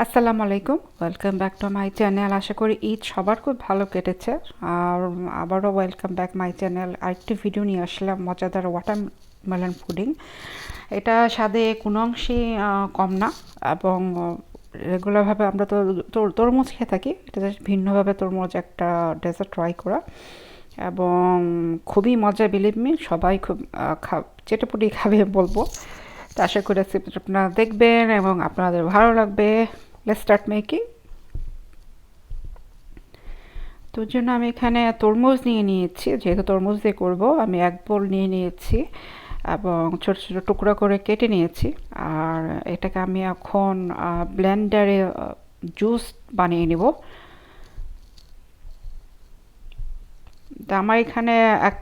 আসসালামু আলাইকুম, welcome back to my channel. আশা করি ঈদ সবার খুব ভালো কেটেছে। আর আবারও ওয়েলকাম ব্যাক মাই চ্যানেল। আরেকটি ভিডিও নিয়ে আসলাম, মজাদার ওয়াটারমেলন পুডিং। এটা স্বাদে কোনো অংশেই কম না, এবং রেগুলারভাবে আমরা তো তরমুজ খেয়ে থাকি, এটা জাস্ট ভিন্নভাবে তরমুজ একটা ডেজার্ট ট্রাই করা, এবং খুবই মজা। বিলিভ মি, সবাই খুব চেটেপুটি খাবে বলবো। তো আশা করি রেসিপিটা আপনারা দেখবেন এবং আপনাদের ভালো লাগবে। Let's start making. তোর জন্য আমি এখানে তরমুজ নিয়ে নিয়েছি, যেহেতু তরমুজ দিয়ে করবো। আমি এক বোল নিয়ে নিয়েছি এবং ছোট ছোট টুকরা করে কেটে নিয়েছি। আর এটাকে আমি এখন ব্লেন্ডারে জুস বানিয়ে নিব। তা আমার এখানে এক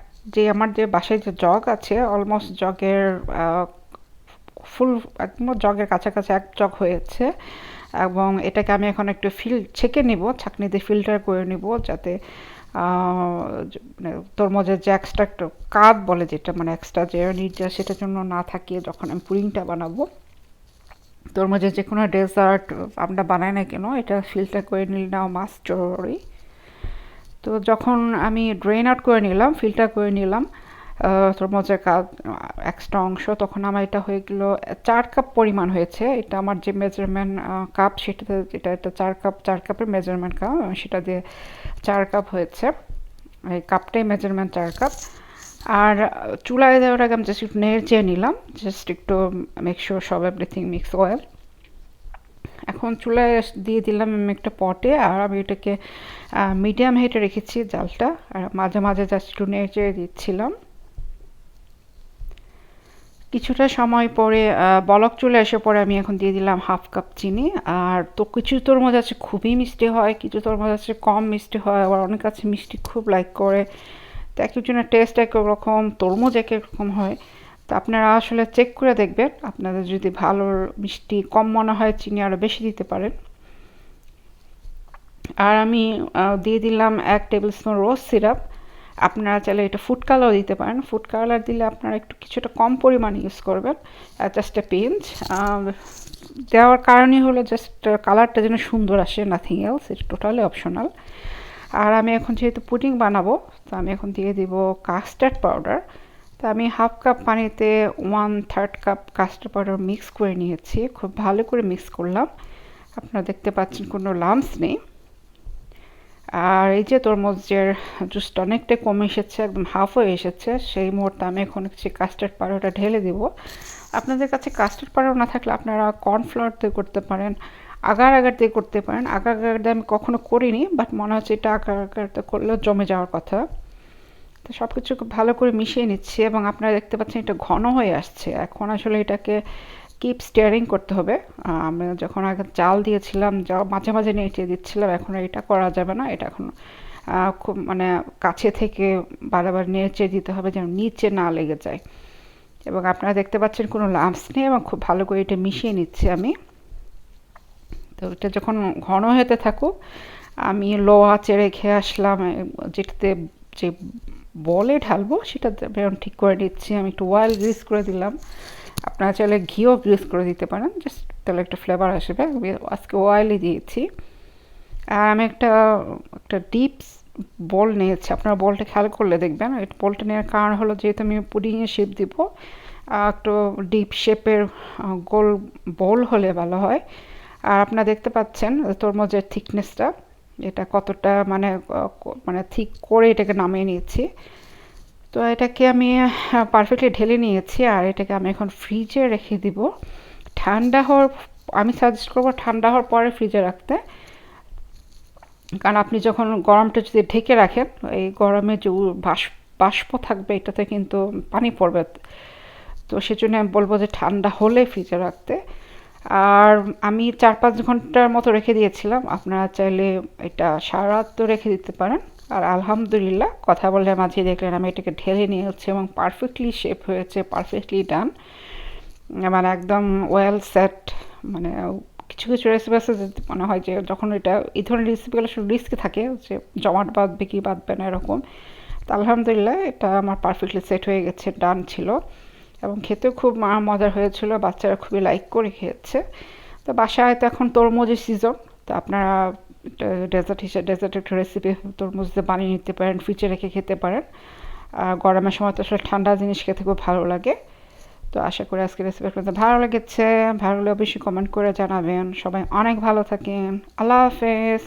আমার যে বাসায় যে জগ আছে, অলমোস্ট জগের ফুল, একদম জগের কাছাকাছি এক জগ হয়েছে। এবং এটাকে আমি এখন একটু ছেঁকে নিব, ছাঁকনি দিয়ে ফিল্টার করে নিব, যাতে মানে তরমুজের যে এক্সট্রা কাদ বলে, যেটা মানে এক্সট্রা যে নির্যাস, সেটার জন্য না থাকে যখন আমি পুডিংটা বানাবো। তরমুজের যে কোনো ডেজার্ট আমরা বানাই না কেন, এটা ফিল্টার করে নিলে নাও মাস্ট জরুরি। তো যখন আমি ড্রেন আউট করে নিলাম, ফিল্টার করে নিলাম তরমুজের এক্সট্রা অংশ, তখন আমার এটা হয়ে গেল 4 কাপ পরিমাণ হয়েছে। এটা আমার যে মেজারমেন্ট কাপ, সেটাতে এটা 4 কাপের মেজারমেন্ট কাপ, সেটা দিয়ে 4 কাপ হয়েছে। এই কাপটাই মেজারমেন্ট 4 কাপ। আর চুলায় দেওয়ার আগে আমি জাস্ট একটু নেড়ে নিলাম, জাস্ট একটু মেক শিওর সব এভরিথিং মিক্স ওয়েল। এখন চুলায় দিয়ে দিলাম আমি একটা পটে, আর আমি এটাকে মিডিয়াম হিটে রেখেছি জালটা, আর মাঝে মাঝে জাস্ট একটু নেড়ে দিচ্ছিলাম। কিছুটা সময় পরে বলক চলে এসে পরে আমি এখন দিয়ে দিলাম 1/2 কাপ চিনি। আর তো কিছু তরমুজ আছে খুবই মিষ্টি হয়, কিছু তরমুজ আছে কম মিষ্টি হয়, আবার অনেক আছে মিষ্টি খুব লাইক করে। তো এক একজনের টেস্ট এক রকম, তরমুজ এক এক রকম হয়। তো আপনারা আসলে চেক করে দেখবেন, আপনাদের যদি ভালো মিষ্টি কম মনে হয় চিনি আরও বেশি দিতে পারেন। আর আমি দিয়ে দিলাম 1 টেবিল স্পুন রোজ সিরাপ। আপনারা চাইলে এটা ফুড কালারও দিতে পারেন। ফুড কালার দিলে আপনারা একটু কিছুটা কম পরিমাণে ইউজ করবেন, জাস্ট এ পিঞ্চ। দেওয়ার কারণই হলো জাস্ট কালারটা যেন সুন্দর আসে, নাথিং এলস, এটা টোটালি অপশনাল। আর আমি এখন যেহেতু পুডিং বানাবো, তো আমি এখন দিয়ে দিব কাস্টার্ড পাউডার। তো আমি 1/2 কাপ পানিতে 1/3 কাপ কাস্টার্ড পাউডার মিক্স করে নিয়েছি, খুব ভালো করে মিক্স করলাম। আপনারা দেখতে পাচ্ছেন কোনো লাম্পস নেই। আর এই যে তরমুজের জুসটা অনেকটা কমে এসেছে, একদম হাফ হয়ে এসেছে, সেই মুহূর্তে আমি এখন হচ্ছে কাস্টার্ড পাউডারটা ঢেলে দিব। আপনাদের কাছে কাস্টার্ড পাউডার না থাকলে আপনারা কর্নফ্লাওয়ার দিয়ে করতে পারেন, আগার আগার দিয়ে করতে পারেন। আগার আগার দিয়ে আমি কখনো করিনি, বাট মনে হচ্ছে এটা আগার আগারতে করলেও জমে যাওয়ার কথা। তো সব কিছু খুব ভালো করে মিশিয়ে নিচ্ছি, এবং আপনারা দেখতে পাচ্ছেন এটা ঘন হয়ে আসছে। এখন আসলে এটাকে কিপ স্টিয়ারিং করতে হবে। আমি যখন আগে জাল দিয়েছিলাম, মাঝে মাঝে নেড়ে দিচ্ছিলাম, এখন এটা করা যাবে না। এটা এখন খুব মানে কাছে থেকে বারবার নেড়ে দিতে হবে, যেন নিচে না লেগে যায়। এবং আপনারা দেখতে পাচ্ছেন কোনো লাম্পস নেই, এবং খুব ভালো করে এটা মিশিয়ে নিচ্ছি আমি। তো এটা যখন ঘন হতে থাকুক, আমি লো আঁচে রেখে আসলাম, যেটাতে যে বলে ঢালবো সেটা ঠিক করে নিচ্ছি। আমি একটু অয়েল গ্রিস করে দিলাম, আপনারা চাইলে ঘিও গ্রিস করে দিতে পারেন, জাস্ট তাহলে একটা ফ্লেভার আসবে। আমি আজকে অয়েলই দিয়েছি। আর আমি একটা একটা ডিপ বল নিয়েছি, আপনারা বলটা খেয়াল করলে দেখবেন। এই বলটা নেওয়ার কারণ হলো, যেহেতু আমি পুডিংয়ে শেপ দিব, একটু ডিপ শেপের গোল বল হলে ভালো হয়। আর আপনারা দেখতে পাচ্ছেন তরমুজের থিকনেসটা, এটা কতটা মানে মানে থিক করে এটাকে নামিয়ে নিয়েছি। তো এটাকে আমি পারফেক্টলি ঢেলে নিয়েছি, আর এটাকে আমি এখন ফ্রিজে রেখে দিব ঠান্ডা হওয়ার। আমি সাজেস্ট করবো ঠান্ডা হওয়ার পরে ফ্রিজে রাখতে, কারণ আপনি যখন গরমটা যদি ঢেকে রাখেন, এই গরমে যে বাষ্প থাকবে, এটাতে কিন্তু পানি পড়বে। তো সেজন্য আমি বলবো যে ঠান্ডা হলে ফ্রিজে রাখতে। আর আমি 4-5 ঘন্টার মতো রেখে দিয়েছিলাম, আপনারা চাইলে এটা সারা রাত তো রেখে দিতে পারেন। আর আলহামদুলিল্লাহ, কথা বলে মাঝে দেখলেন আমি এটাকে ঢেলে নিয়েছি, এবং পারফেক্টলি শেপ হয়েছে, পারফেক্টলি ডান, মানে একদম ওয়েল সেট। মানে কিছু কিছু রেসিপি আছে যে মনে হয় যে যখন এটা এই ধরনের রেসিপিগুলো আসলে রিস্ক থাকে, যে জমাট বাঁধবে কি বাঁধবে না এরকম। তো আলহামদুলিল্লাহ এটা আমার পারফেক্টলি সেট হয়ে গেছে, ডান ছিল, এবং খেতেও খুব মজার হয়েছিল, বাচ্চারা খুবই লাইক করে খেয়েছে। তো বাসায় তো এখন তরমুজের সিজন, তো আপনারা ডেজার্ট একটা রেসিপি তরমুজ দিয়ে বানিয়ে নিতে পারেন, ফ্রিজে রেখে খেতে পারেন। গরমের সময় তো আসলে ঠান্ডা জিনিস খেতে খুব ভালো লাগে। তো আশা করি আজকের রেসিপি আপনাদের ভালো লেগেছে। ভালো হলে অবশ্যই কমেন্ট করে জানাবেন। সবাই অনেক ভালো থাকেন। আল্লাহ হাফেজ।